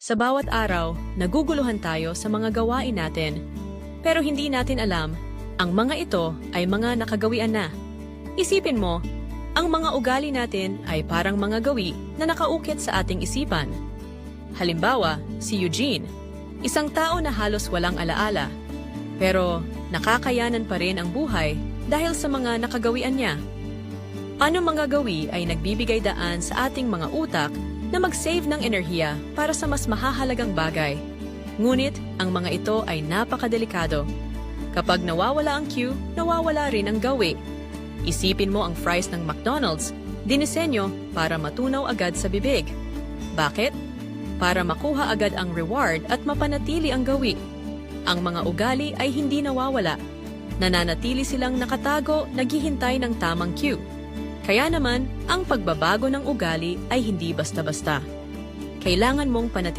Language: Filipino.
Sa bawat araw, naguguluhan tayo sa mga gawain natin. Pero hindi natin alam, ang mga ito ay mga nakagawian na. Isipin mo, ang mga ugali natin ay parang mga gawi na nakaukit sa ating isipan. Halimbawa, si Eugene, isang tao na halos walang alaala. Pero nakakayanan pa rin ang buhay dahil sa mga nakagawian niya. Ano mga gawi ay nagbibigay daan sa ating mga utak na mag-save ng enerhiya para sa mas mahahalagang bagay. Ngunit, ang mga ito ay napakadelikado. Kapag nawawala ang cue, nawawala rin ang gawi. Isipin mo ang fries ng McDonald's, dinisenyo para matunaw agad sa bibig. Bakit? Para makuha agad ang reward at mapanatili ang gawi. Ang mga ugali ay hindi nawawala. Nananatili silang nakatago, naghihintay ng tamang cue. Kaya naman, ang pagbabago ng ugali ay hindi basta-basta. Kailangan mong panatilihin